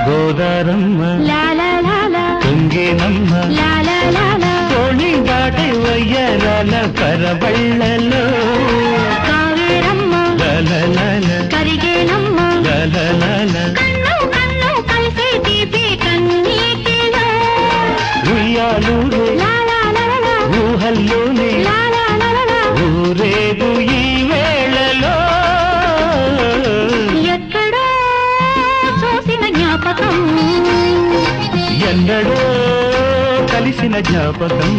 గోదారమ్మ తుంగేనమ్మ తోణి దాటి వయ్యరాల పరబళ్ళలో కరిగేనమ్మ కన్ను కన్ను కలిసే తీపి కన్నీటిలో ఉయ్యాలూరు ఊహల్లోనే ఊరేగు ఈ వేళలో ఎక్కడో చూసిన జ్ఞాపకం ఎన్నడో కలిసిన జ్ఞాపకం